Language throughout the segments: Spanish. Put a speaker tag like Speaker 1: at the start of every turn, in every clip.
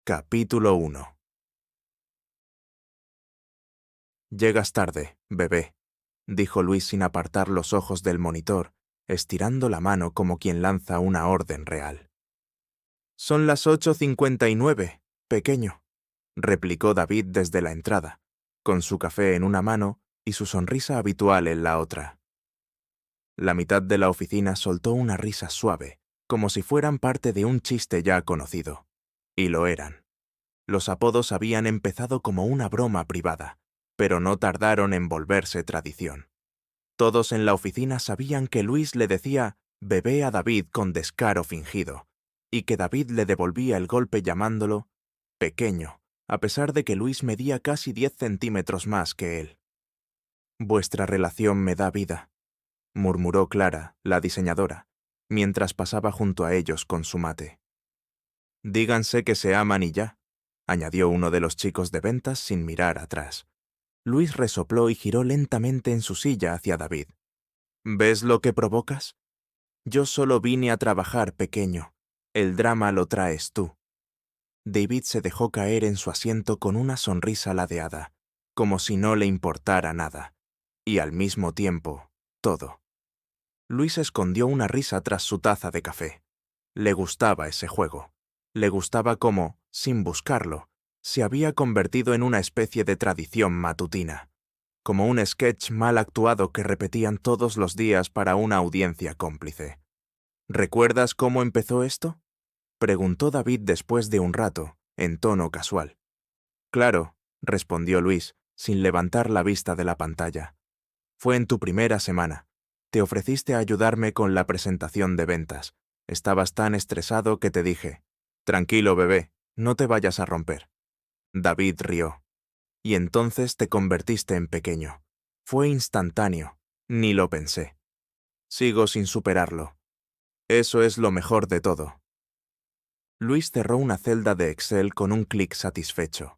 Speaker 1: Capítulo 1. Llegas tarde, bebé, dijo Luis sin apartar los ojos del monitor, estirando la mano como quien lanza una orden real. Son las 8:59, pequeño, replicó David desde la entrada, con su café en una mano y su sonrisa habitual en la otra. La mitad de la oficina soltó una risa suave, como si fueran parte de un chiste ya conocido. Y lo eran. Los apodos habían empezado como una broma privada, pero no tardaron en volverse tradición. Todos en la oficina sabían que Luis le decía bebé a David con descaro fingido, y que David le devolvía el golpe llamándolo pequeño, a pesar de que Luis medía casi 10 centímetros más que él. Vuestra relación me da vida, murmuró Clara, la diseñadora, mientras pasaba junto a ellos con su mate. Díganse que se aman y ya, añadió uno de los chicos de ventas sin mirar atrás. Luis resopló y giró lentamente en su silla hacia David. ¿Ves lo que provocas? Yo solo vine a trabajar, pequeño. El drama lo traes tú. David se dejó caer en su asiento con una sonrisa ladeada, como si no le importara nada. Y al mismo tiempo, todo. Luis escondió una risa tras su taza de café. Le gustaba ese juego. Le gustaba cómo, sin buscarlo, se había convertido en una especie de tradición matutina, como un sketch mal actuado que repetían todos los días para una audiencia cómplice. ¿Recuerdas cómo empezó esto?, preguntó David después de un rato, en tono casual. Claro, respondió Luis, sin levantar la vista de la pantalla. Fue en tu primera semana. Te ofreciste a ayudarme con la presentación de ventas. Estabas tan estresado que te dije, tranquilo, bebé, no te vayas a romper. David rió. Y entonces te convertiste en pequeño. Fue instantáneo, ni lo pensé. Sigo sin superarlo. Eso es lo mejor de todo. Luis cerró una celda de Excel con un clic satisfecho.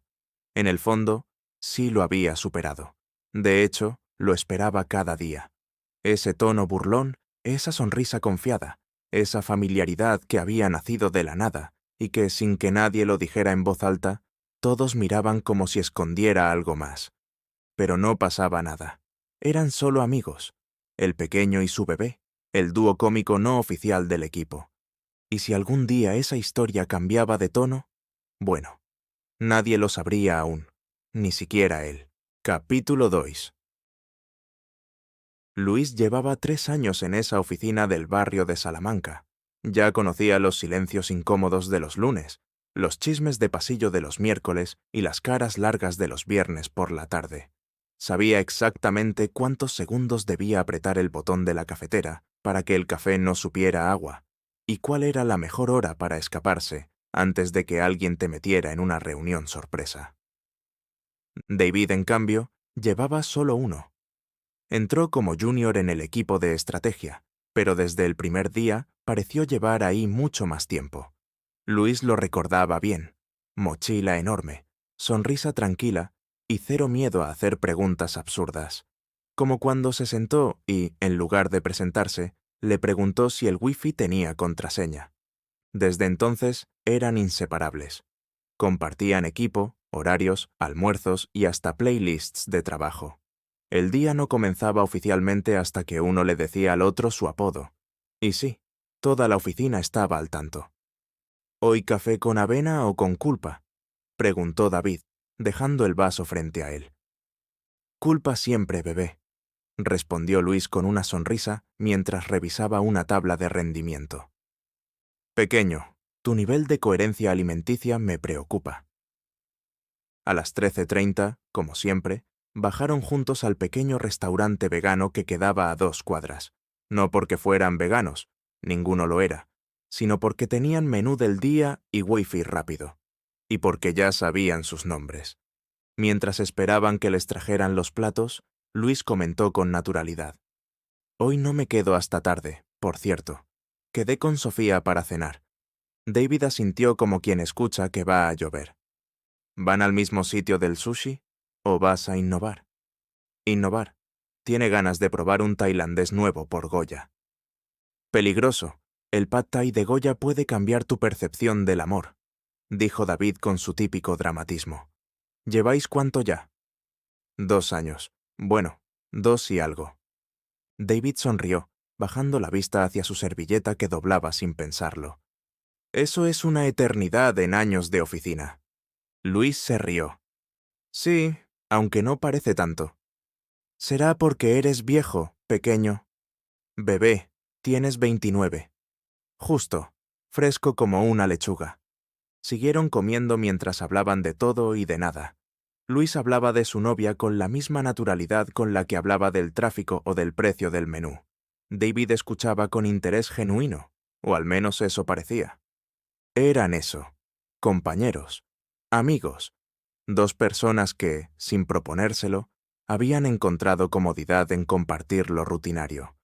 Speaker 1: En el fondo, sí lo había superado. De hecho, lo esperaba cada día. Ese tono burlón, esa sonrisa confiada, esa familiaridad que había nacido de la nada y que, sin que nadie lo dijera en voz alta, todos miraban como si escondiera algo más. Pero no pasaba nada. Eran solo amigos, el pequeño y su bebé, el dúo cómico no oficial del equipo. Y si algún día esa historia cambiaba de tono, bueno, nadie lo sabría aún, ni siquiera él. Capítulo 2. Luis llevaba 3 años en esa oficina del barrio de Salamanca. Ya conocía los silencios incómodos de los lunes, los chismes de pasillo de los miércoles y las caras largas de los viernes por la tarde. Sabía exactamente cuántos segundos debía apretar el botón de la cafetera para que el café no supiera agua, y cuál era la mejor hora para escaparse antes de que alguien te metiera en una reunión sorpresa. David, en cambio, llevaba solo uno. Entró como junior en el equipo de estrategia, pero desde el primer día pareció llevar ahí mucho más tiempo. Luis lo recordaba bien. Mochila enorme, sonrisa tranquila y cero miedo a hacer preguntas absurdas. Como cuando se sentó y, en lugar de presentarse, le preguntó si el wifi tenía contraseña. Desde entonces eran inseparables. Compartían equipo, horarios, almuerzos y hasta playlists de trabajo. El día no comenzaba oficialmente hasta que uno le decía al otro su apodo. Y sí, toda la oficina estaba al tanto. ¿Hoy café con avena o con culpa?, preguntó David, dejando el vaso frente a él. Culpa siempre, bebé, respondió Luis con una sonrisa mientras revisaba una tabla de rendimiento. Pequeño, tu nivel de coherencia alimenticia me preocupa. A las 13:30, como siempre, bajaron juntos al pequeño restaurante vegano que quedaba a 2 cuadras. No porque fueran veganos, ninguno lo era, sino porque tenían menú del día y wifi rápido. Y porque ya sabían sus nombres. Mientras esperaban que les trajeran los platos, Luis comentó con naturalidad. Hoy no me quedo hasta tarde, por cierto. Quedé con Sofía para cenar. David asintió como quien escucha que va a llover. ¿Van al mismo sitio del sushi? ¿O vas a innovar? Innovar. Tiene ganas de probar un tailandés nuevo por Goya. Peligroso. El pad thai de Goya puede cambiar tu percepción del amor. dijo David con su típico dramatismo. ¿Lleváis cuánto ya? 2 años. Bueno, 2 y algo. David sonrió, bajando la vista hacia su servilleta que doblaba sin pensarlo. Eso es una eternidad en años de oficina. Luis se rió. Sí, aunque no parece tanto. Será porque eres viejo, pequeño. Bebé, tienes 29. Justo, fresco como una lechuga. Siguieron comiendo mientras hablaban de todo y de nada. Luis hablaba de su novia con la misma naturalidad con la que hablaba del tráfico o del precio del menú. David escuchaba con interés genuino, o al menos eso parecía. Eran eso, compañeros, amigos, 2 personas que, sin proponérselo, habían encontrado comodidad en compartir lo rutinario.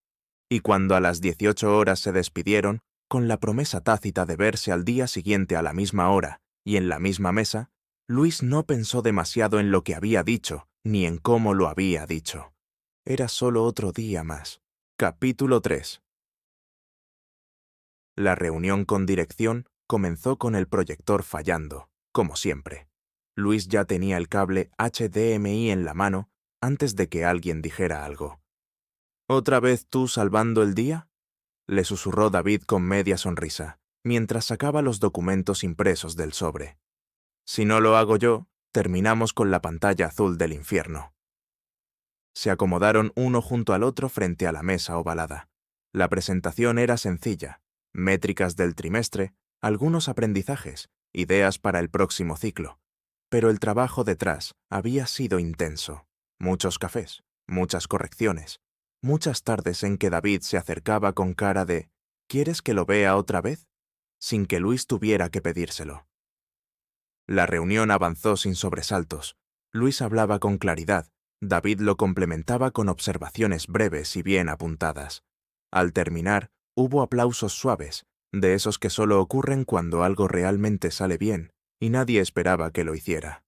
Speaker 1: Y cuando a las 18 horas se despidieron, con la promesa tácita de verse al día siguiente a la misma hora y en la misma mesa, Luis no pensó demasiado en lo que había dicho, ni en cómo lo había dicho. Era solo otro día más. Capítulo 3. La reunión con dirección comenzó con el proyector fallando, como siempre. Luis ya tenía el cable HDMI en la mano antes de que alguien dijera algo. ¿Otra vez tú salvando el día?, le susurró David con media sonrisa, mientras sacaba los documentos impresos del sobre. Si no lo hago yo, terminamos con la pantalla azul del infierno. Se acomodaron uno junto al otro frente a la mesa ovalada. La presentación era sencilla: métricas del trimestre, algunos aprendizajes, ideas para el próximo ciclo. Pero el trabajo detrás había sido intenso. Muchos cafés, muchas correcciones, muchas tardes en que David se acercaba con cara de ¿quieres que lo vea otra vez?, sin que Luis tuviera que pedírselo. La reunión avanzó sin sobresaltos. Luis hablaba con claridad, David lo complementaba con observaciones breves y bien apuntadas. Al terminar, hubo aplausos suaves, de esos que solo ocurren cuando algo realmente sale bien, y nadie esperaba que lo hiciera.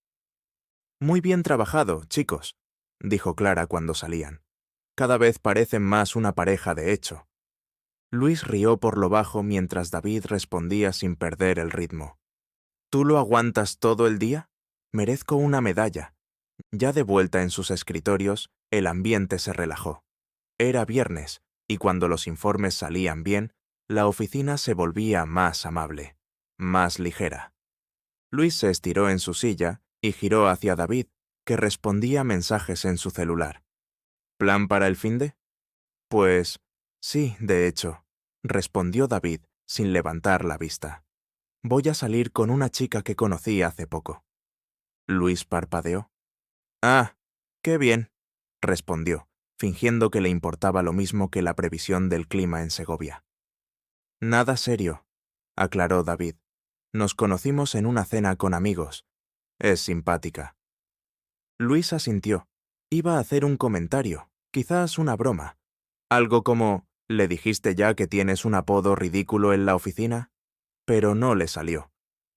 Speaker 1: «Muy bien trabajado, chicos», dijo Clara cuando salían. «Cada vez parecen más una pareja de hecho». Luis rió por lo bajo mientras David respondía sin perder el ritmo. «¿Tú lo aguantas todo el día? Merezco una medalla». Ya de vuelta en sus escritorios, el ambiente se relajó. Era viernes, y cuando los informes salían bien, la oficina se volvía más amable, más ligera. Luis se estiró en su silla y giró hacia David, que respondía mensajes en su celular. ¿Plan para el finde? Pues sí, de hecho, respondió David, sin levantar la vista. Voy a salir con una chica que conocí hace poco. Luis parpadeó. Ah, qué bien, respondió, fingiendo que le importaba lo mismo que la previsión del clima en Segovia. Nada serio, aclaró David. Nos conocimos en una cena con amigos. Es simpática. Luis asintió. Iba a hacer un comentario, quizás una broma. Algo como, ¿le dijiste ya que tienes un apodo ridículo en la oficina? Pero no le salió.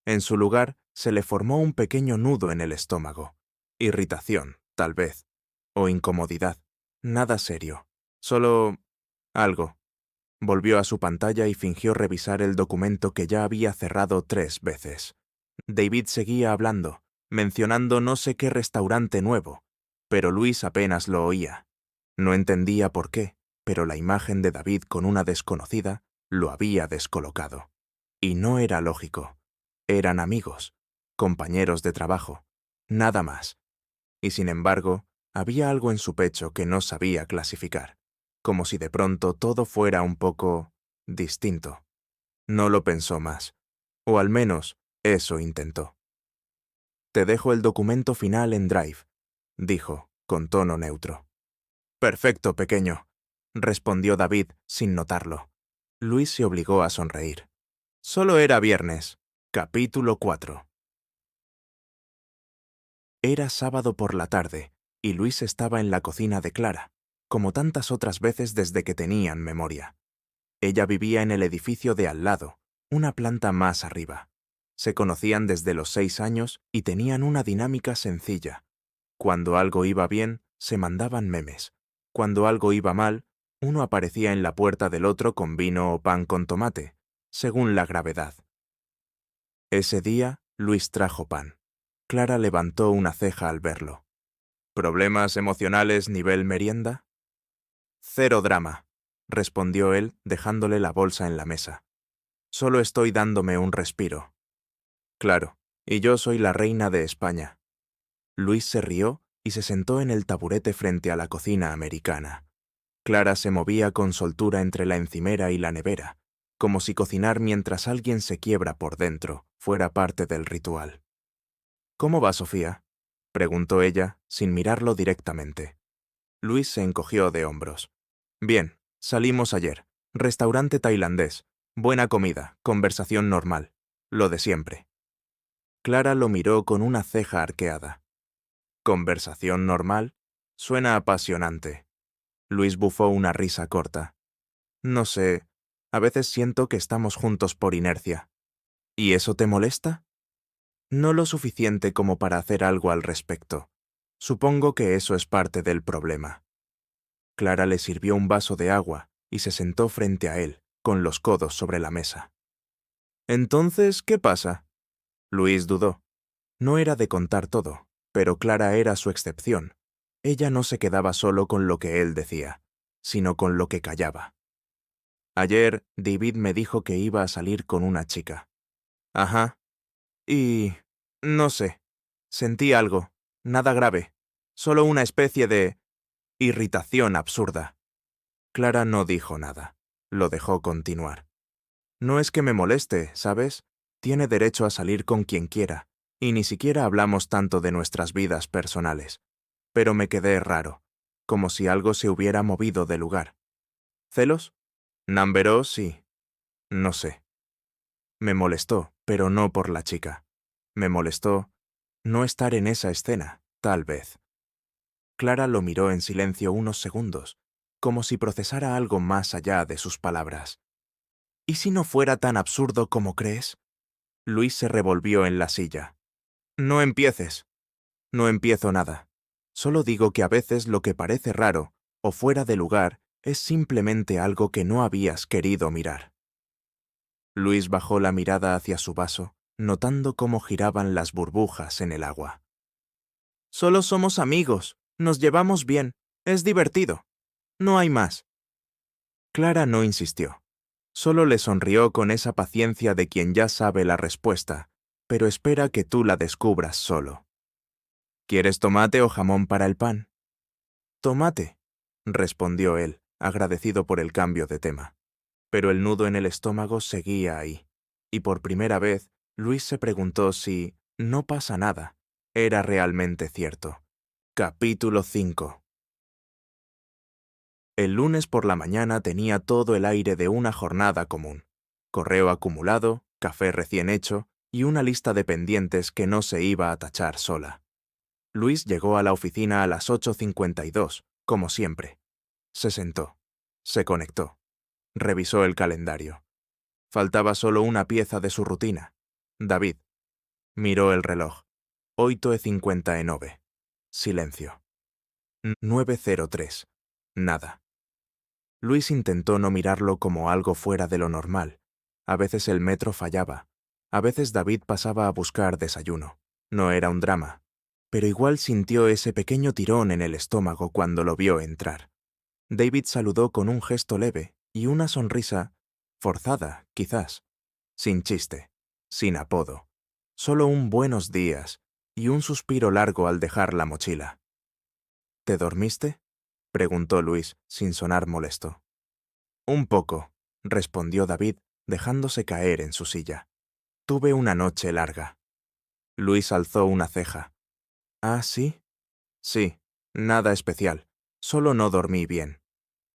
Speaker 1: En su lugar, se le formó un pequeño nudo en el estómago. Irritación, tal vez. O incomodidad. Nada serio. Solo algo. Volvió a su pantalla y fingió revisar el documento que ya había cerrado 3 veces. David seguía hablando, mencionando no sé qué restaurante nuevo, pero Luis apenas lo oía. No entendía por qué, pero la imagen de David con una desconocida lo había descolocado. Y no era lógico. Eran amigos, compañeros de trabajo, nada más. Y sin embargo, había algo en su pecho que no sabía clasificar, como si de pronto todo fuera un poco distinto. No lo pensó más, o al menos eso intentó. «Te dejo el documento final en Drive», dijo, con tono neutro. «Perfecto, pequeño», respondió David sin notarlo. Luis se obligó a sonreír. Solo era viernes. Capítulo 4. Era sábado por la tarde, y Luis estaba en la cocina de Clara, como tantas otras veces desde que tenían memoria. Ella vivía en el edificio de al lado, una planta más arriba. Se conocían desde los 6 años y tenían una dinámica sencilla. Cuando algo iba bien, se mandaban memes. Cuando algo iba mal, uno aparecía en la puerta del otro con vino o pan con tomate, según la gravedad. Ese día, Luis trajo pan. Clara levantó una ceja al verlo. ¿Problemas emocionales nivel merienda? Cero drama, respondió él, dejándole la bolsa en la mesa. Solo estoy dándome un respiro. Claro, y yo soy la reina de España. Luis se rió y se sentó en el taburete frente a la cocina americana. Clara se movía con soltura entre la encimera y la nevera, como si cocinar mientras alguien se quiebra por dentro fuera parte del ritual. ¿Cómo va, Sofía?, preguntó ella, sin mirarlo directamente. Luis se encogió de hombros. Bien, salimos ayer. Restaurante tailandés. Buena comida, conversación normal. Lo de siempre. Clara lo miró con una ceja arqueada. ¿Conversación normal? Suena apasionante. Luis bufó una risa corta. No sé, a veces siento que estamos juntos por inercia. ¿Y eso te molesta? No lo suficiente como para hacer algo al respecto. Supongo que eso es parte del problema. Clara le sirvió un vaso de agua y se sentó frente a él, con los codos sobre la mesa. Entonces, ¿qué pasa? Luis dudó. No era de contar todo, pero Clara era su excepción. Ella no se quedaba solo con lo que él decía, sino con lo que callaba. Ayer, David me dijo que iba a salir con una chica. Ajá. Y... no sé. Sentí algo. Nada grave. Solo una especie de... irritación absurda. Clara no dijo nada. Lo dejó continuar. No es que me moleste, ¿sabes? Tiene derecho a salir con quien quiera, y ni siquiera hablamos tanto de nuestras vidas personales. Pero me quedé raro, como si algo se hubiera movido de lugar. ¿Celos? ¿Namberó? Sí. No sé. Me molestó, pero no por la chica. Me molestó no estar en esa escena, tal vez. Clara lo miró en silencio unos segundos, como si procesara algo más allá de sus palabras. ¿Y si no fuera tan absurdo como crees? Luis se revolvió en la silla. No empieces. No empiezo nada. Solo digo que a veces lo que parece raro o fuera de lugar es simplemente algo que no habías querido mirar. Luis bajó la mirada hacia su vaso, notando cómo giraban las burbujas en el agua. Solo somos amigos, nos llevamos bien, es divertido. No hay más. Clara no insistió. Solo le sonrió con esa paciencia de quien ya sabe la respuesta, pero espera que tú la descubras solo. ¿Quieres tomate o jamón para el pan? Tomate, respondió él, agradecido por el cambio de tema. Pero el nudo en el estómago seguía ahí, y por primera vez Luis se preguntó si no pasa nada era realmente cierto. Capítulo 5. El lunes por la mañana tenía todo el aire de una jornada común. Correo acumulado, café recién hecho y una lista de pendientes que no se iba a tachar sola. Luis llegó a la oficina a las 8:52, como siempre. Se sentó. Se conectó. Revisó el calendario. Faltaba solo una pieza de su rutina. David. Miró el reloj. 8:59. Silencio. 9:03. Nada. Luis intentó no mirarlo como algo fuera de lo normal. A veces el metro fallaba. A veces David pasaba a buscar desayuno. No era un drama. Pero igual sintió ese pequeño tirón en el estómago cuando lo vio entrar. David saludó con un gesto leve y una sonrisa, forzada, quizás. Sin chiste, sin apodo. Solo un buenos días y un suspiro largo al dejar la mochila. ¿Te dormiste?, preguntó Luis, sin sonar molesto. Un poco, respondió David, dejándose caer en su silla. Tuve una noche larga. Luis alzó una ceja. ¿Ah, sí? Sí, nada especial. Solo no dormí bien.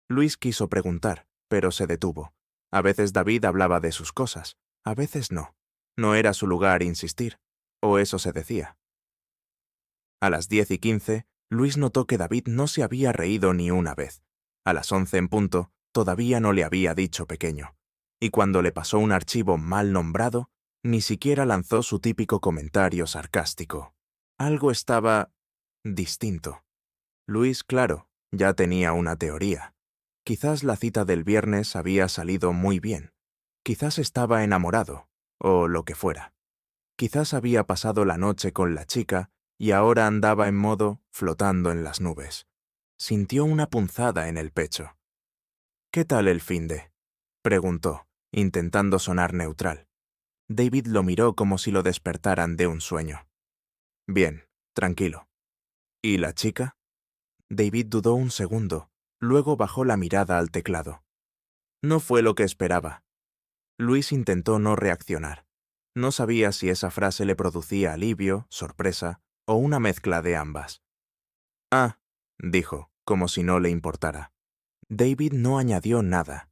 Speaker 1: Luis quiso preguntar, pero se detuvo. A veces David hablaba de sus cosas, a veces no. No era su lugar insistir, o eso se decía. A las 10:15, Luis notó que David no se había reído ni una vez. A las 11 en punto, todavía no le había dicho pequeño. Y cuando le pasó un archivo mal nombrado, ni siquiera lanzó su típico comentario sarcástico. Algo estaba distinto. Luis, claro, ya tenía una teoría. Quizás la cita del viernes había salido muy bien. Quizás estaba enamorado, o lo que fuera. Quizás había pasado la noche con la chica y ahora andaba en modo flotando en las nubes. Sintió una punzada en el pecho. «¿Qué tal el finde?», preguntó, intentando sonar neutral. David lo miró como si lo despertaran de un sueño. «Bien, tranquilo». «¿Y la chica?». David dudó un segundo, luego bajó la mirada al teclado. No fue lo que esperaba. Luis intentó no reaccionar. No sabía si esa frase le producía alivio, sorpresa o una mezcla de ambas. «Ah», dijo, como si no le importara. David no añadió nada.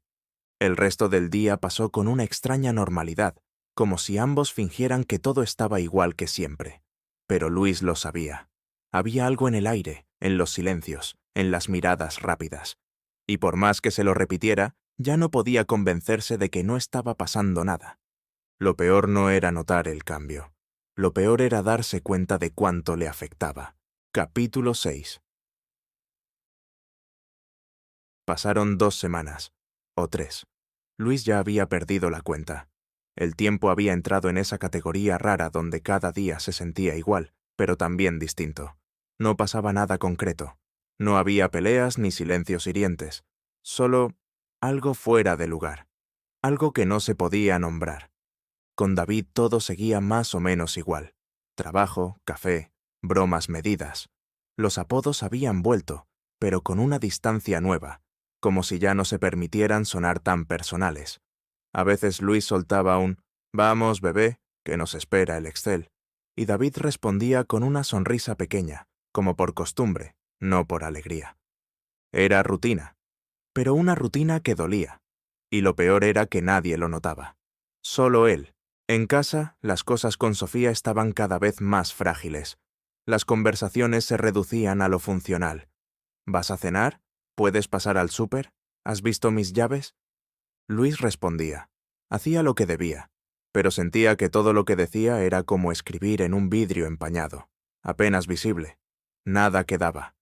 Speaker 1: El resto del día pasó con una extraña normalidad, como si ambos fingieran que todo estaba igual que siempre. Pero Luis lo sabía. Había algo en el aire, en los silencios, en las miradas rápidas. Y por más que se lo repitiera, ya no podía convencerse de que no estaba pasando nada. Lo peor no era notar el cambio. Lo peor era darse cuenta de cuánto le afectaba. Capítulo 6. Pasaron 2 semanas, o 3. Luis ya había perdido la cuenta. El tiempo había entrado en esa categoría rara donde cada día se sentía igual, pero también distinto. No pasaba nada concreto. No había peleas ni silencios hirientes. Solo algo fuera de lugar. Algo que no se podía nombrar. Con David todo seguía más o menos igual. Trabajo, café, bromas medidas. Los apodos habían vuelto, pero con una distancia nueva, como si ya no se permitieran sonar tan personales. A veces Luis soltaba un «Vamos, bebé, que nos espera el Excel», y David respondía con una sonrisa pequeña, como por costumbre, no por alegría. Era rutina, pero una rutina que dolía, y lo peor era que nadie lo notaba. Solo él. En casa, las cosas con Sofía estaban cada vez más frágiles. Las conversaciones se reducían a lo funcional. «¿Vas a cenar? ¿Puedes pasar al súper? ¿Has visto mis llaves?». Luis respondía. Hacía lo que debía, pero sentía que todo lo que decía era como escribir en un vidrio empañado, apenas visible. Nada quedaba.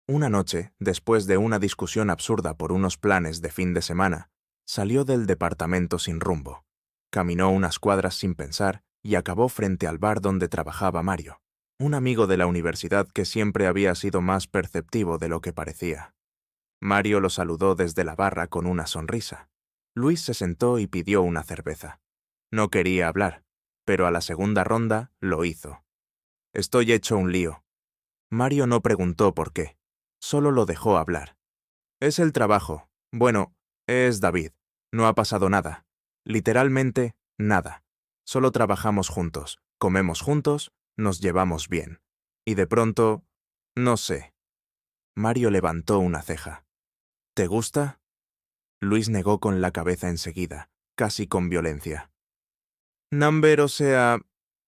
Speaker 1: Una noche, después de una discusión absurda por unos planes de fin de semana, salió del departamento sin rumbo. Caminó unas cuadras sin pensar y acabó frente al bar donde trabajaba Mario, un amigo de la universidad que siempre había sido más perceptivo de lo que parecía. Mario lo saludó desde la barra con una sonrisa. Luis se sentó y pidió una cerveza. No quería hablar, pero a la segunda ronda lo hizo. «Estoy hecho un lío». Mario no preguntó por qué, solo lo dejó hablar. «Es el trabajo. Bueno, es David. No ha pasado nada. Literalmente, nada. Solo trabajamos juntos, comemos juntos, nos llevamos bien. Y de pronto, no sé». Mario levantó una ceja. «¿Te gusta?». Luis negó con la cabeza enseguida, casi con violencia. «Number, o sea,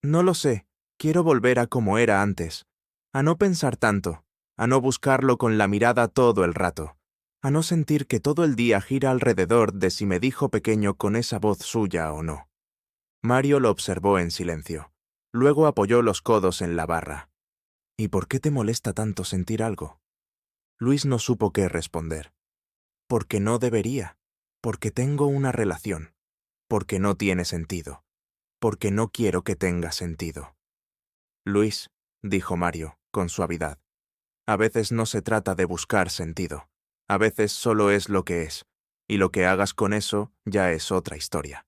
Speaker 1: no lo sé. Quiero volver a como era antes. A no pensar tanto, a no buscarlo con la mirada todo el rato, a no sentir que todo el día gira alrededor de si me dijo pequeño con esa voz suya o no». Mario lo observó en silencio. Luego apoyó los codos en la barra. «¿Y por qué te molesta tanto sentir algo?». Luis no supo qué responder. «Porque no debería. Porque tengo una relación. Porque no tiene sentido. Porque no quiero que tenga sentido». «Luis», dijo Mario, con suavidad, «a veces no se trata de buscar sentido. A veces solo es lo que es, y lo que hagas con eso ya es otra historia».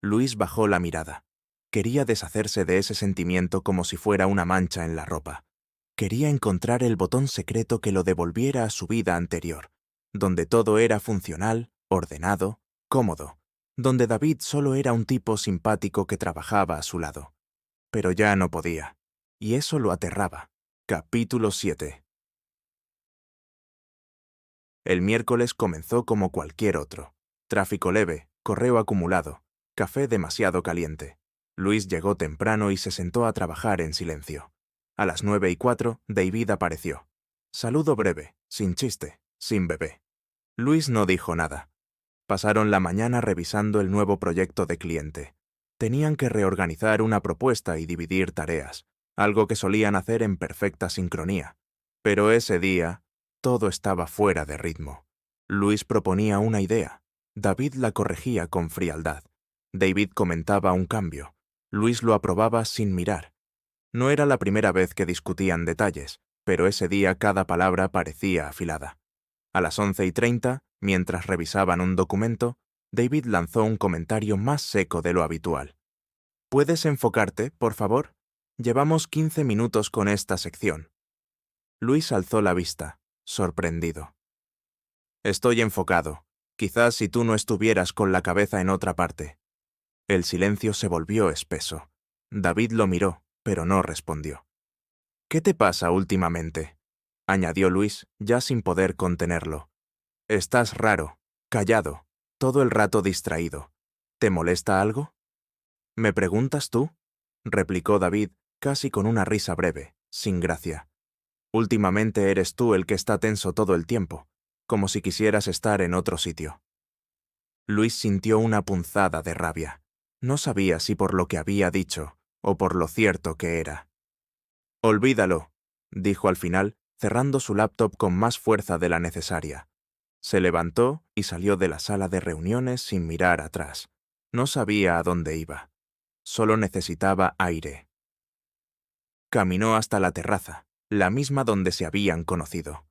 Speaker 1: Luis bajó la mirada. Quería deshacerse de ese sentimiento como si fuera una mancha en la ropa. Quería encontrar el botón secreto que lo devolviera a su vida anterior, donde todo era funcional, ordenado, cómodo, donde David solo era un tipo simpático que trabajaba a su lado. Pero ya no podía, y eso lo aterraba. Capítulo 7. El miércoles comenzó como cualquier otro. Tráfico leve, correo acumulado, café demasiado caliente. Luis llegó temprano y se sentó a trabajar en silencio. A las 9:04, David apareció. Saludo breve, sin chiste, sin bebé. Luis no dijo nada. Pasaron la mañana revisando el nuevo proyecto de cliente. Tenían que reorganizar una propuesta y dividir tareas, algo que solían hacer en perfecta sincronía. Pero ese día, todo estaba fuera de ritmo. Luis proponía una idea. David la corregía con frialdad. David comentaba un cambio. Luis lo aprobaba sin mirar. No era la primera vez que discutían detalles, pero ese día cada palabra parecía afilada. A las 11:30, mientras revisaban un documento, David lanzó un comentario más seco de lo habitual. ¿Puedes enfocarte, por favor? Llevamos 15 minutos con esta sección. Luis alzó la vista, sorprendido. Estoy enfocado. Quizás si tú no estuvieras con la cabeza en otra parte. El silencio se volvió espeso. David lo miró, pero no respondió. ¿Qué te pasa últimamente?, añadió Luis, ya sin poder contenerlo. Estás raro, callado, todo el rato distraído. ¿Te molesta algo? ¿Me preguntas tú?, replicó David, casi con una risa breve, sin gracia. Últimamente eres tú el que está tenso todo el tiempo, como si quisieras estar en otro sitio. Luis sintió una punzada de rabia. No sabía si por lo que había dicho o por lo cierto que era. Olvídalo, dijo al final, cerrando su laptop con más fuerza de la necesaria. Se levantó y salió de la sala de reuniones sin mirar atrás. No sabía a dónde iba. Solo necesitaba aire. Caminó hasta la terraza, la misma donde se habían conocido.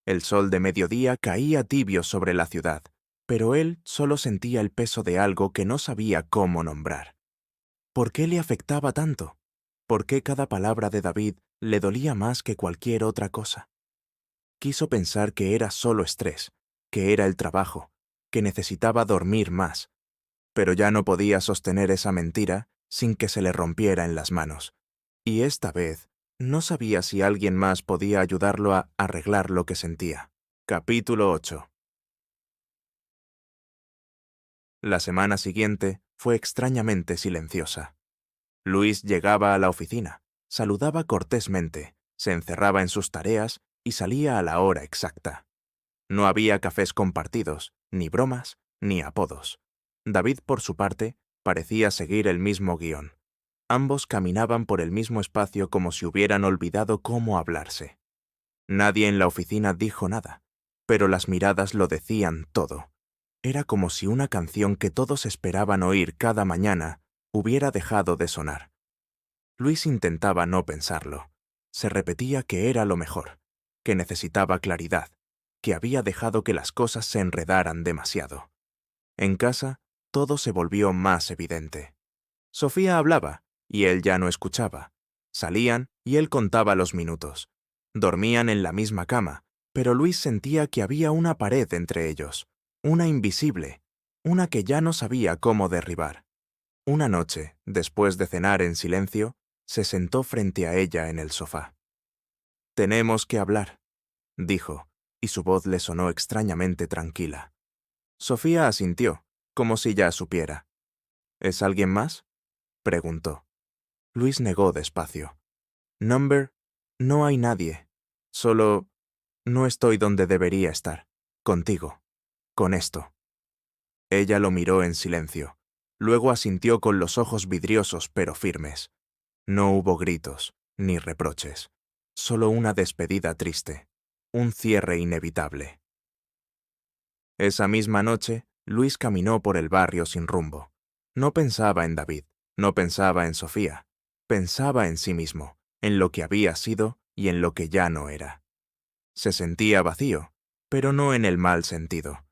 Speaker 1: El sol de mediodía caía tibio sobre la ciudad, pero él solo sentía el peso de algo que no sabía cómo nombrar. ¿Por qué le afectaba tanto? ¿Por qué cada palabra de David le dolía más que cualquier otra cosa? Quiso pensar que era solo estrés, que era el trabajo, que necesitaba dormir más, pero ya no podía sostener esa mentira sin que se le rompiera en las manos. Y esta vez no sabía si alguien más podía ayudarlo a arreglar lo que sentía. Capítulo 8. La semana siguiente fue extrañamente silenciosa. Luis llegaba a la oficina, saludaba cortésmente, se encerraba en sus tareas y salía a la hora exacta. No había cafés compartidos, ni bromas, ni apodos. David, por su parte, parecía seguir el mismo guión. Ambos caminaban por el mismo espacio como si hubieran olvidado cómo hablarse. Nadie en la oficina dijo nada, pero las miradas lo decían todo. Era como si una canción que todos esperaban oír cada mañana hubiera dejado de sonar. Luis intentaba no pensarlo. Se repetía que era lo mejor, que necesitaba claridad, que había dejado que las cosas se enredaran demasiado. En casa, todo se volvió más evidente. Sofía hablaba, y él ya no escuchaba. Salían, y él contaba los minutos. Dormían en la misma cama, pero Luis sentía que había una pared entre ellos, una invisible, una que ya no sabía cómo derribar. Una noche, después de cenar en silencio, se sentó frente a ella en el sofá. «Tenemos que hablar», dijo, y su voz le sonó extrañamente tranquila. Sofía asintió, como si ya supiera. «¿Es alguien más?», preguntó. Luis negó despacio. «Number, no hay nadie. Solo no estoy donde debería estar. Contigo. Con esto». Ella lo miró en silencio. Luego asintió con los ojos vidriosos pero firmes. No hubo gritos, ni reproches. Solo una despedida triste. Un cierre inevitable. Esa misma noche, Luis caminó por el barrio sin rumbo. No pensaba en David, no pensaba en Sofía. Pensaba en sí mismo, en lo que había sido y en lo que ya no era. Se sentía vacío, pero no en el mal sentido.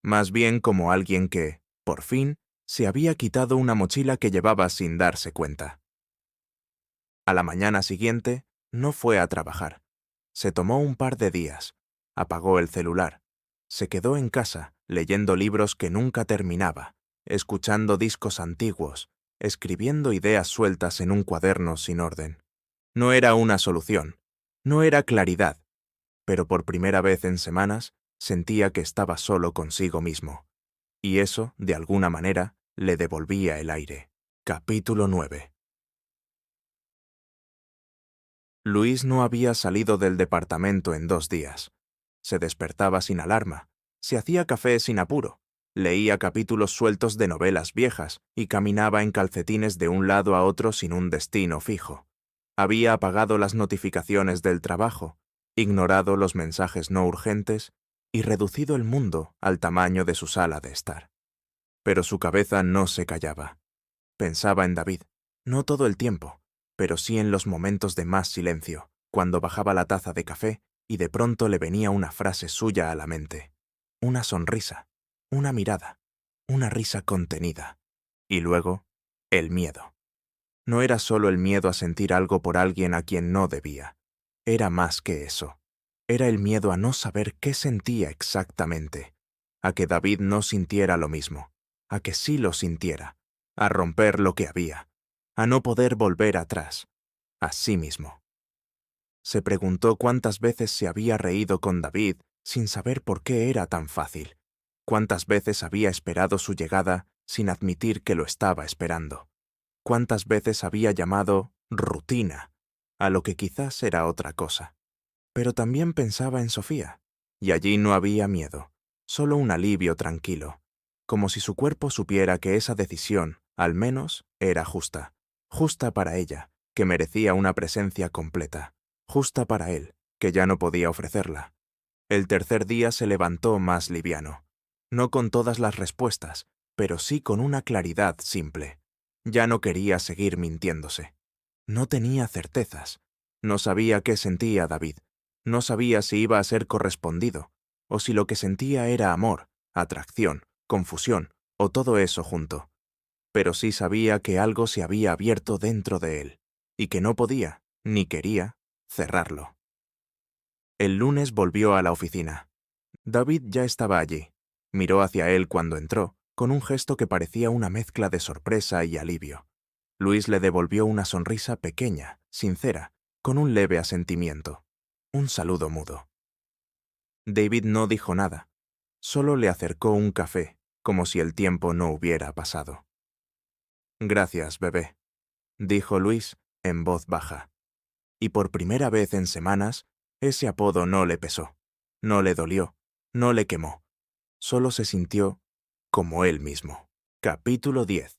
Speaker 1: Más bien como alguien que, por fin, se había quitado una mochila que llevaba sin darse cuenta. A la mañana siguiente, no fue a trabajar. Se tomó un par de días. Apagó el celular. Se quedó en casa, leyendo libros que nunca terminaba, escuchando discos antiguos, escribiendo ideas sueltas en un cuaderno sin orden. No era una solución. No era claridad. Pero por primera vez en semanas, sentía que estaba solo consigo mismo. Y eso, de alguna manera, le devolvía el aire. Capítulo 9. Luis no había salido del departamento en 2 días. Se despertaba sin alarma, se hacía café sin apuro, leía capítulos sueltos de novelas viejas y caminaba en calcetines de un lado a otro sin un destino fijo. Había apagado las notificaciones del trabajo, ignorado los mensajes no urgentes y reducido el mundo al tamaño de su sala de estar. Pero su cabeza no se callaba. Pensaba en David. No todo el tiempo, pero sí en los momentos de más silencio, cuando bajaba la taza de café y de pronto le venía una frase suya a la mente. Una sonrisa, una mirada, una risa contenida. Y luego, el miedo. No era solo el miedo a sentir algo por alguien a quien no debía. Era más que eso. Era el miedo a no saber qué sentía exactamente, a que David no sintiera lo mismo, a que sí lo sintiera, a romper lo que había, a no poder volver atrás, a sí mismo. Se preguntó cuántas veces se había reído con David sin saber por qué era tan fácil, cuántas veces había esperado su llegada sin admitir que lo estaba esperando, cuántas veces había llamado rutina a lo que quizás era otra cosa. Pero también pensaba en Sofía, y allí no había miedo, solo un alivio tranquilo, como si su cuerpo supiera que esa decisión, al menos, era justa, justa para ella, que merecía una presencia completa, justa para él, que ya no podía ofrecerla. El tercer día se levantó más liviano, no con todas las respuestas, pero sí con una claridad simple. Ya no quería seguir mintiéndose. No tenía certezas. No sabía qué sentía David. No sabía si iba a ser correspondido, o si lo que sentía era amor, atracción, confusión, o todo eso junto. Pero sí sabía que algo se había abierto dentro de él, y que no podía, ni quería, cerrarlo. El lunes volvió a la oficina. David ya estaba allí. Miró hacia él cuando entró, con un gesto que parecía una mezcla de sorpresa y alivio. Luis le devolvió una sonrisa pequeña, sincera, con un leve asentimiento. Un saludo mudo. David no dijo nada. Solo le acercó un café, como si el tiempo no hubiera pasado. «Gracias, bebé», dijo Luis en voz baja. Y por primera vez en semanas, ese apodo no le pesó, no le dolió, no le quemó. Solo se sintió como él mismo. Capítulo 10.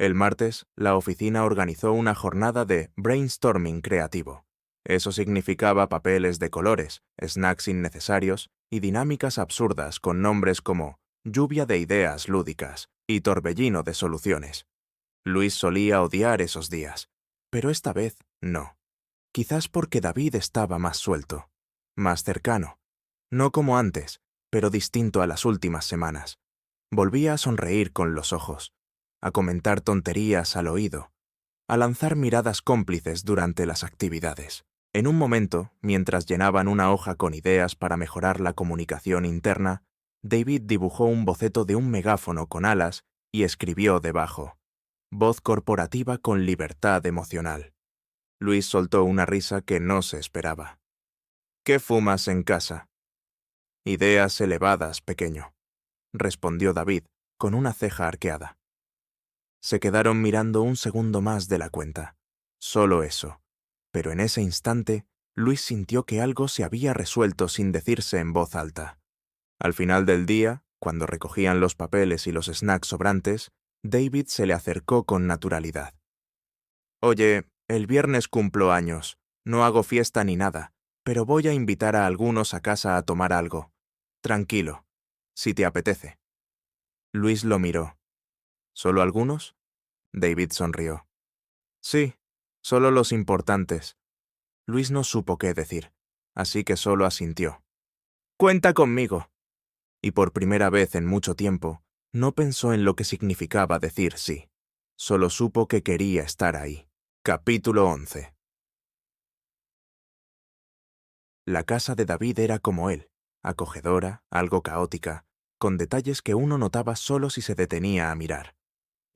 Speaker 1: El martes, la oficina organizó una jornada de brainstorming creativo. Eso significaba papeles de colores, snacks innecesarios y dinámicas absurdas con nombres como lluvia de ideas lúdicas y torbellino de soluciones. Luis solía odiar esos días, pero esta vez no. Quizás porque David estaba más suelto, más cercano. No como antes, pero distinto a las últimas semanas. Volvía a sonreír con los ojos, a comentar tonterías al oído, a lanzar miradas cómplices durante las actividades. En un momento, mientras llenaban una hoja con ideas para mejorar la comunicación interna, David dibujó un boceto de un megáfono con alas y escribió debajo: voz corporativa con libertad emocional. Luis soltó una risa que no se esperaba. ¿Qué fumas en casa? Ideas elevadas, pequeño, respondió David, con una ceja arqueada. Se quedaron mirando un segundo más de la cuenta. Solo eso. Pero en ese instante, Luis sintió que algo se había resuelto sin decirse en voz alta. Al final del día, cuando recogían los papeles y los snacks sobrantes, David se le acercó con naturalidad. «Oye, el viernes cumplo años. No hago fiesta ni nada, pero voy a invitar a algunos a casa a tomar algo. Tranquilo, si te apetece». Luis lo miró. ¿Solo algunos? David sonrió. Sí, solo los importantes. Luis no supo qué decir, así que solo asintió. «Cuenta conmigo». Y por primera vez en mucho tiempo, no pensó en lo que significaba decir sí. Solo supo que quería estar ahí. Capítulo 11. La casa de David era como él, acogedora, algo caótica, con detalles que uno notaba solo si se detenía a mirar.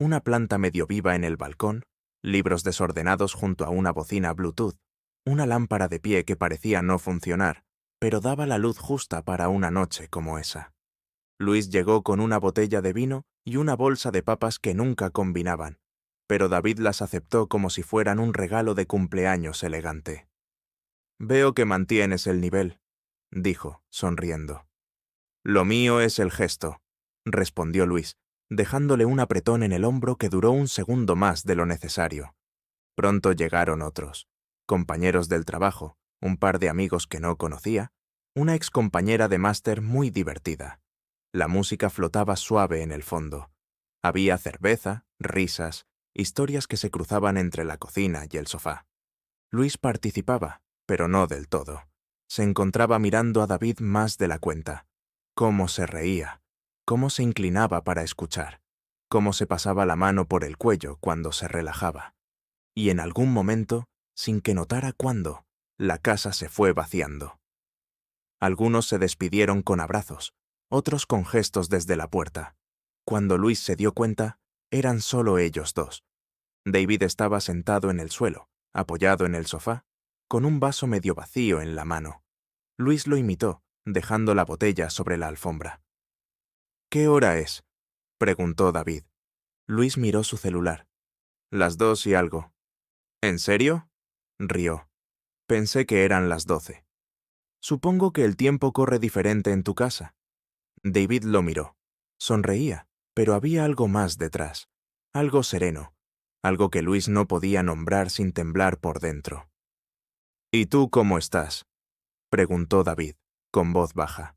Speaker 1: Una planta medio viva en el balcón, libros desordenados junto a una bocina Bluetooth, una lámpara de pie que parecía no funcionar, pero daba la luz justa para una noche como esa. Luis llegó con una botella de vino y una bolsa de papas que nunca combinaban, pero David las aceptó como si fueran un regalo de cumpleaños elegante. «Veo que mantienes el nivel», dijo, sonriendo. «Lo mío es el gesto», respondió Luis, dejándole un apretón en el hombro que duró un segundo más de lo necesario. Pronto llegaron otros, compañeros del trabajo, un par de amigos que no conocía, una excompañera de máster muy divertida. La música flotaba suave en el fondo. Había cerveza, risas, historias que se cruzaban entre la cocina y el sofá. Luis participaba, pero no del todo. Se encontraba mirando a David más de la cuenta. Cómo se reía, cómo se inclinaba para escuchar, cómo se pasaba la mano por el cuello cuando se relajaba. Y en algún momento, sin que notara cuándo, la casa se fue vaciando. Algunos se despidieron con abrazos, otros con gestos desde la puerta. Cuando Luis se dio cuenta, eran solo ellos dos. David estaba sentado en el suelo, apoyado en el sofá, con un vaso medio vacío en la mano. Luis lo imitó, dejando la botella sobre la alfombra. «¿Qué hora es?», preguntó David. Luis miró su celular. «Las 2 y algo». «¿En serio?», rió. «Pensé que eran las 12. Supongo que el tiempo corre diferente en tu casa». David lo miró. Sonreía, pero había algo más detrás, algo sereno, algo que Luis no podía nombrar sin temblar por dentro. «¿Y tú cómo estás?», preguntó David, con voz baja.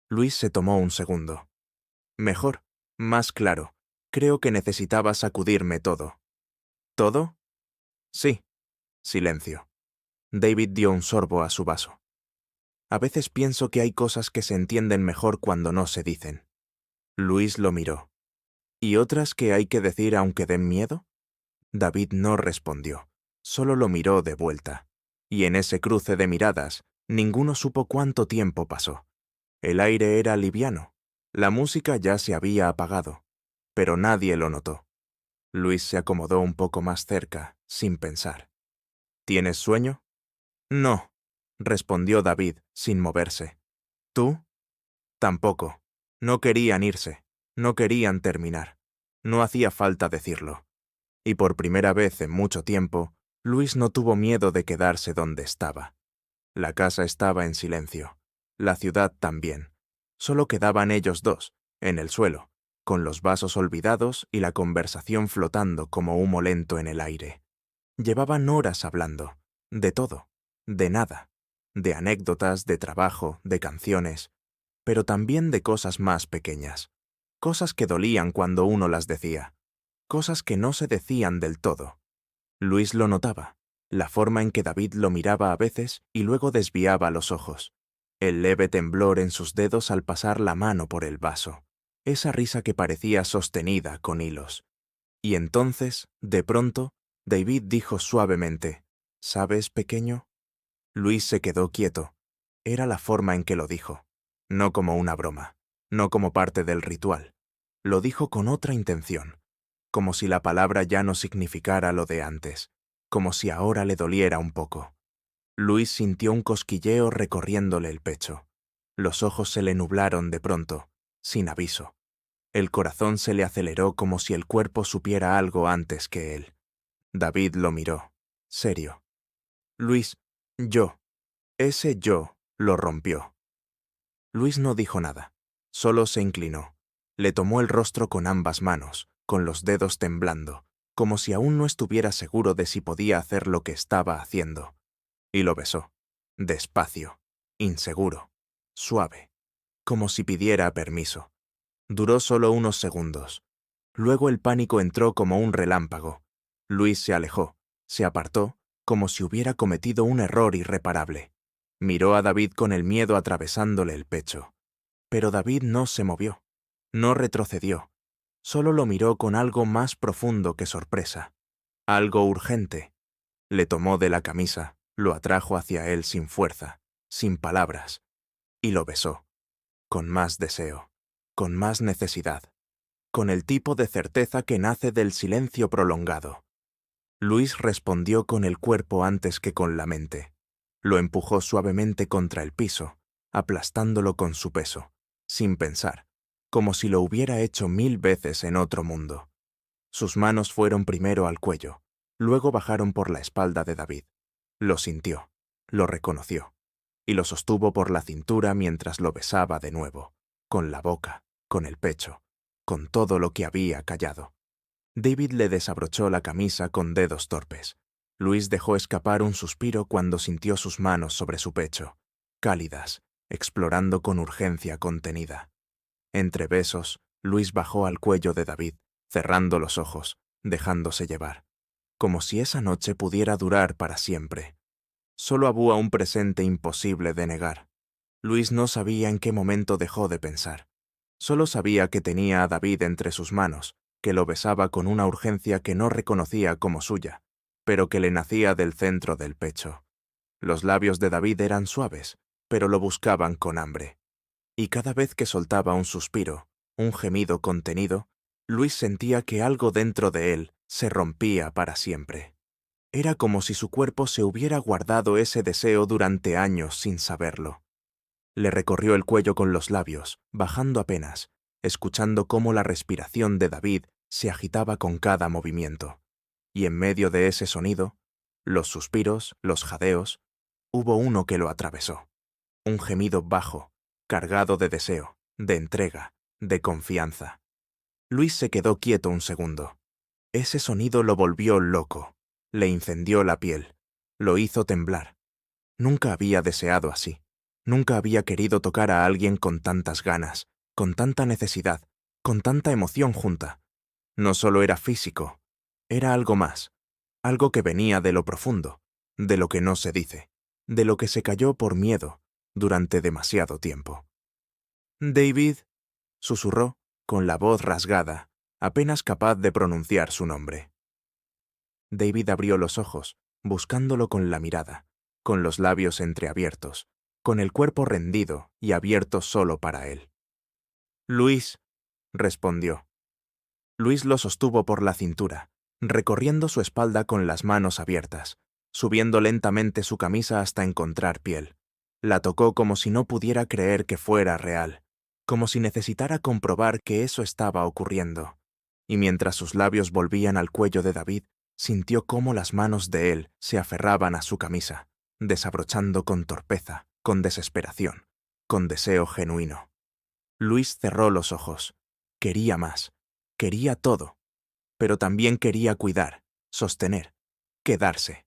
Speaker 1: Luis se tomó un segundo. «Mejor, más claro. Creo que necesitaba sacudirme todo». «¿Todo?». «Sí». Silencio. David dio un sorbo a su vaso. «A veces pienso que hay cosas que se entienden mejor cuando no se dicen». Luis lo miró. «¿Y otras que hay que decir aunque den miedo?». David no respondió, solo lo miró de vuelta. Y en ese cruce de miradas, ninguno supo cuánto tiempo pasó. El aire era liviano, la música ya se había apagado, pero nadie lo notó. Luis se acomodó un poco más cerca, sin pensar. «¿Tienes sueño?». «No», respondió David, sin moverse. «¿Tú?». «Tampoco. No querían irse, no querían terminar. No hacía falta decirlo». Y por primera vez en mucho tiempo, Luis no tuvo miedo de quedarse donde estaba. La casa estaba en silencio. La ciudad también. Solo quedaban ellos dos, en el suelo, con los vasos olvidados y la conversación flotando como humo lento en el aire. Llevaban horas hablando, de todo, de nada, de anécdotas, de trabajo, de canciones, pero también de cosas más pequeñas, cosas que dolían cuando uno las decía, cosas que no se decían del todo. Luis lo notaba, la forma en que David lo miraba a veces y luego desviaba los ojos, el leve temblor en sus dedos al pasar la mano por el vaso, esa risa que parecía sostenida con hilos. Y entonces, de pronto, David dijo suavemente, «¿Sabes, pequeño?». Luis se quedó quieto. Era la forma en que lo dijo, no como una broma, no como parte del ritual. Lo dijo con otra intención, como si la palabra ya no significara lo de antes, como si ahora le doliera un poco. Luis sintió un cosquilleo recorriéndole el pecho. Los ojos se le nublaron de pronto, sin aviso. El corazón se le aceleró como si el cuerpo supiera algo antes que él. David lo miró, serio. «Luis, ese yo, lo rompió». Luis no dijo nada, solo se inclinó. Le tomó el rostro con ambas manos, con los dedos temblando, como si aún no estuviera seguro de si podía hacer lo que estaba haciendo. Y lo besó, despacio, inseguro, suave, como si pidiera permiso. Duró solo unos segundos. Luego el pánico entró como un relámpago. Luis se alejó, se apartó, como si hubiera cometido un error irreparable. Miró a David con el miedo atravesándole el pecho. Pero David no se movió, no retrocedió. Solo lo miró con algo más profundo que sorpresa, algo urgente. Le tomó de la camisa, lo atrajo hacia él sin fuerza, sin palabras, y lo besó, con más deseo, con más necesidad, con el tipo de certeza que nace del silencio prolongado. Luis respondió con el cuerpo antes que con la mente. Lo empujó suavemente contra el piso, aplastándolo con su peso, sin pensar, como si lo hubiera hecho 1000 veces en otro mundo. Sus manos fueron primero al cuello, luego bajaron por la espalda de David. Lo sintió, lo reconoció, y lo sostuvo por la cintura mientras lo besaba de nuevo, con la boca, con el pecho, con todo lo que había callado. David le desabrochó la camisa con dedos torpes. Luis dejó escapar un suspiro cuando sintió sus manos sobre su pecho, cálidas, explorando con urgencia contenida. Entre besos, Luis bajó al cuello de David, cerrando los ojos, dejándose llevar, como si esa noche pudiera durar para siempre. Solo había un presente imposible de negar. Luis no sabía en qué momento dejó de pensar. Solo sabía que tenía a David entre sus manos, que lo besaba con una urgencia que no reconocía como suya, pero que le nacía del centro del pecho. Los labios de David eran suaves, pero lo buscaban con hambre. Y cada vez que soltaba un suspiro, un gemido contenido, Luis sentía que algo dentro de él se rompía para siempre. Era como si su cuerpo se hubiera guardado ese deseo durante años sin saberlo. Le recorrió el cuello con los labios, bajando apenas, escuchando cómo la respiración de David se agitaba con cada movimiento. Y en medio de ese sonido, los suspiros, los jadeos, hubo uno que lo atravesó. Un gemido bajo, cargado de deseo, de entrega, de confianza. Luis se quedó quieto un segundo. Ese sonido lo volvió loco, le incendió la piel, lo hizo temblar. Nunca había deseado así. Nunca había querido tocar a alguien con tantas ganas, con tanta necesidad, con tanta emoción junta. No solo era físico, era algo más, algo que venía de lo profundo, de lo que no se dice, de lo que se calló por miedo durante demasiado tiempo. David, susurró, con la voz rasgada, apenas capaz de pronunciar su nombre. David abrió los ojos, buscándolo con la mirada, con los labios entreabiertos, con el cuerpo rendido y abierto solo para él. Luis, respondió. Luis lo sostuvo por la cintura, recorriendo su espalda con las manos abiertas, subiendo lentamente su camisa hasta encontrar piel. La tocó como si no pudiera creer que fuera real, como si necesitara comprobar que eso estaba ocurriendo. Y mientras sus labios volvían al cuello de David, sintió cómo las manos de él se aferraban a su camisa, desabrochando con torpeza, con desesperación, con deseo genuino. Luis cerró los ojos. Quería más. Quería todo. Pero también quería cuidar, sostener, quedarse.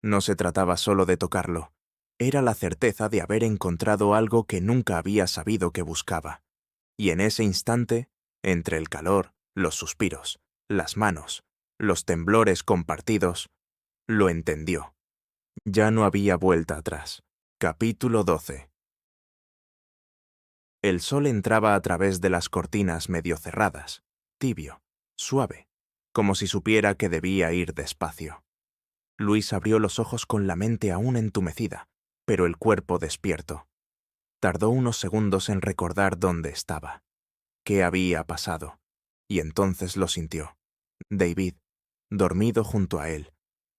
Speaker 1: No se trataba solo de tocarlo. Era la certeza de haber encontrado algo que nunca había sabido que buscaba. Y en ese instante, entre el calor, los suspiros, las manos, los temblores compartidos, lo entendió. Ya no había vuelta atrás. Capítulo 12. El sol entraba a través de las cortinas medio cerradas, tibio, suave, como si supiera que debía ir despacio. Luis abrió los ojos con la mente aún entumecida, pero el cuerpo despierto. Tardó unos segundos en recordar dónde estaba, qué había pasado, y entonces lo sintió. David, dormido junto a él,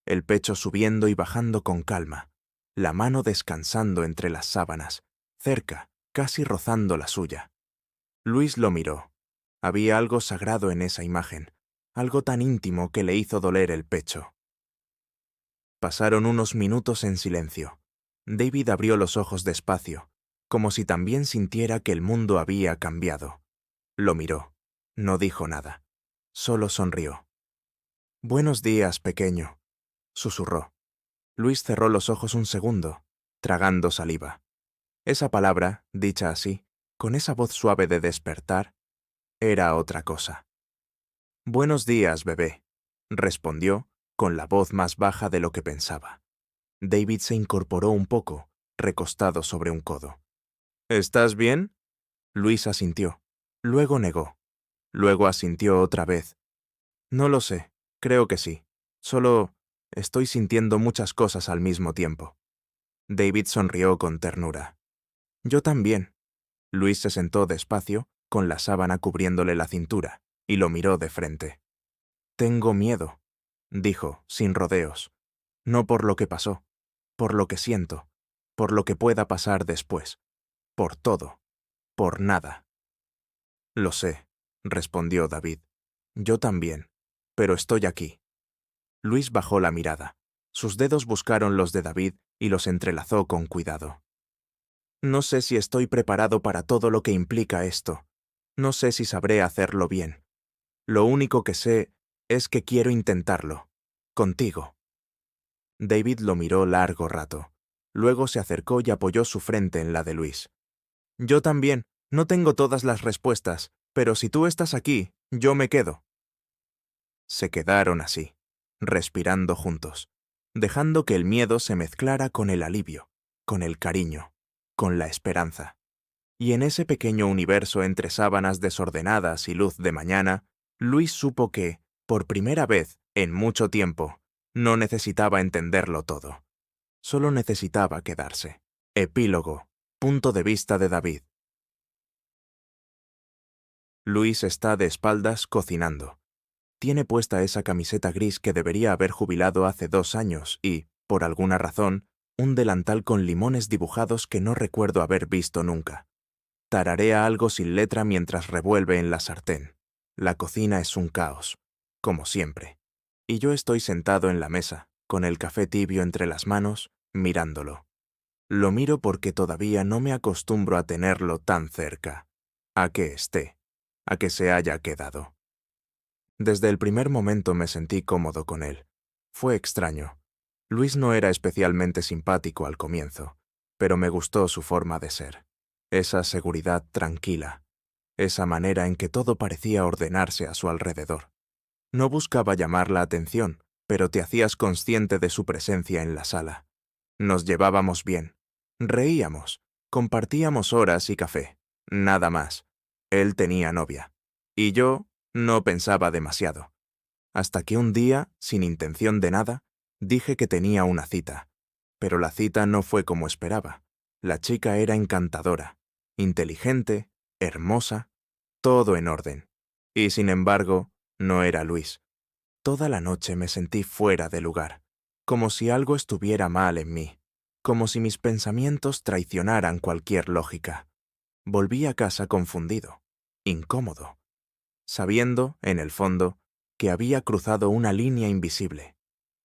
Speaker 1: el pecho subiendo y bajando con calma, la mano descansando entre las sábanas, cerca, casi rozando la suya. Luis lo miró. Había algo sagrado en esa imagen, algo tan íntimo que le hizo doler el pecho. Pasaron unos minutos en silencio. David abrió los ojos despacio, como si también sintiera que el mundo había cambiado. Lo miró. No dijo nada. Solo sonrió. «Buenos días, pequeño», susurró. Luis cerró los ojos un segundo, tragando saliva. Esa palabra, dicha así, con esa voz suave de despertar, era otra cosa. «Buenos días, bebé», respondió, con la voz más baja de lo que pensaba. David se incorporó un poco, recostado sobre un codo. «¿Estás bien?» Luis asintió. Luego negó. Luego asintió otra vez. «No lo sé. Creo que sí. Solo estoy sintiendo muchas cosas al mismo tiempo». David sonrió con ternura. «Yo también». Luis se sentó despacio, con la sábana cubriéndole la cintura, y lo miró de frente. «Tengo miedo», dijo, sin rodeos. «No por lo que pasó, por lo que siento, por lo que pueda pasar después, por todo, por nada». «Lo sé», respondió David. «Yo también, pero estoy aquí». Luis bajó la mirada. Sus dedos buscaron los de David y los entrelazó con cuidado. «No sé si estoy preparado para todo lo que implica esto. No sé si sabré hacerlo bien. Lo único que sé es que quiero intentarlo. Contigo». David lo miró largo rato. Luego se acercó y apoyó su frente en la de Luis. «Yo también. No tengo todas las respuestas, pero si tú estás aquí, yo me quedo». Se quedaron así, respirando juntos, dejando que el miedo se mezclara con el alivio, con el cariño, con la esperanza. Y en ese pequeño universo entre sábanas desordenadas y luz de mañana, Luis supo que, por primera vez en mucho tiempo, no necesitaba entenderlo todo. Solo necesitaba quedarse. Epílogo. Punto de vista de David. Luis está de espaldas cocinando. Tiene puesta esa camiseta gris que debería haber jubilado hace 2 años y, por alguna razón, un delantal con limones dibujados que no recuerdo haber visto nunca. Tararea algo sin letra mientras revuelve en la sartén. La cocina es un caos, como siempre. Y yo estoy sentado en la mesa, con el café tibio entre las manos, mirándolo. Lo miro porque todavía no me acostumbro a tenerlo tan cerca, a que esté, a que se haya quedado. Desde el primer momento me sentí cómodo con él. Fue extraño. Luis no era especialmente simpático al comienzo, pero me gustó su forma de ser. Esa seguridad tranquila, esa manera en que todo parecía ordenarse a su alrededor. No buscaba llamar la atención, pero te hacías consciente de su presencia en la sala. Nos llevábamos bien, reíamos, compartíamos horas y café, nada más. Él tenía novia, y yo no pensaba demasiado. Hasta que un día, sin intención de nada, dije que tenía una cita. Pero la cita no fue como esperaba. La chica era encantadora, inteligente, hermosa, todo en orden. Y sin embargo, no era Luis. Toda la noche me sentí fuera de lugar, como si algo estuviera mal en mí, como si mis pensamientos traicionaran cualquier lógica. Volví a casa confundido, incómodo, sabiendo, en el fondo, que había cruzado una línea invisible,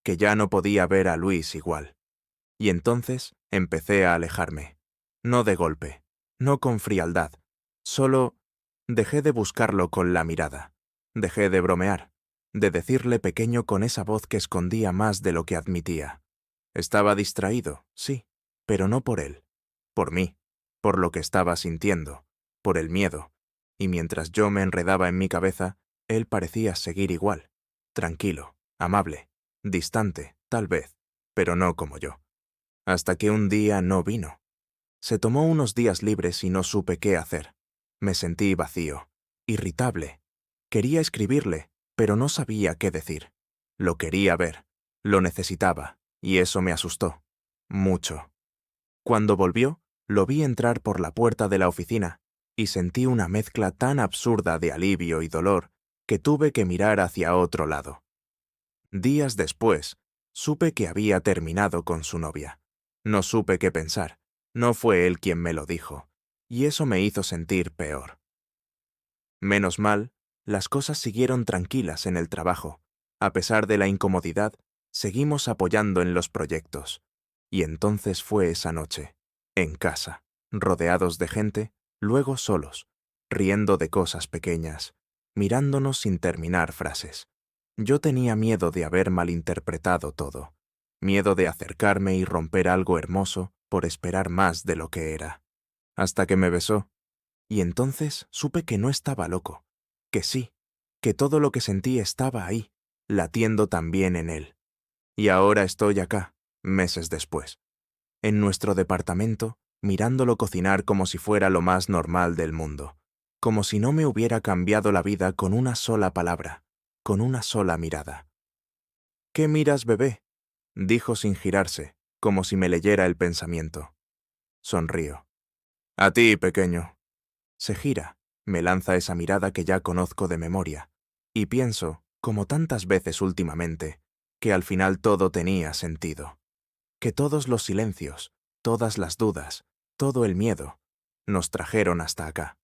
Speaker 1: que ya no podía ver a Luis igual. Y entonces empecé a alejarme, no de golpe, no con frialdad, solo dejé de buscarlo con la mirada, dejé de bromear, de decirle pequeño con esa voz que escondía más de lo que admitía. Estaba distraído, sí, pero no por él, por mí, por lo que estaba sintiendo, por el miedo, y mientras yo me enredaba en mi cabeza, él parecía seguir igual, tranquilo, amable, distante, tal vez, pero no como yo. Hasta que un día no vino. Se tomó unos días libres y no supe qué hacer. Me sentí vacío, irritable. Quería escribirle, pero no sabía qué decir. Lo quería ver, lo necesitaba, y eso me asustó. Mucho. Cuando volvió, lo vi entrar por la puerta de la oficina, y sentí una mezcla tan absurda de alivio y dolor que tuve que mirar hacia otro lado. Días después, supe que había terminado con su novia. No supe qué pensar. No fue él quien me lo dijo, y eso me hizo sentir peor. Menos mal, las cosas siguieron tranquilas en el trabajo. A pesar de la incomodidad, seguimos apoyando en los proyectos. Y entonces fue esa noche, en casa, rodeados de gente, luego solos, riendo de cosas pequeñas, mirándonos sin terminar frases. Yo tenía miedo de haber malinterpretado todo, miedo de acercarme y romper algo hermoso por esperar más de lo que era. Hasta que me besó, y entonces supe que no estaba loco, que sí, que todo lo que sentí estaba ahí, latiendo también en él. Y ahora estoy acá, meses después, en nuestro departamento, mirándolo cocinar como si fuera lo más normal del mundo, como si no me hubiera cambiado la vida con una sola palabra, con una sola mirada. «¿Qué miras, bebé?», dijo sin girarse, como si me leyera el pensamiento. Sonrío. «A ti, pequeño». Se gira, me lanza esa mirada que ya conozco de memoria, y pienso, como tantas veces últimamente, que al final todo tenía sentido. Que todos los silencios, todas las dudas, todo el miedo, nos trajeron hasta acá.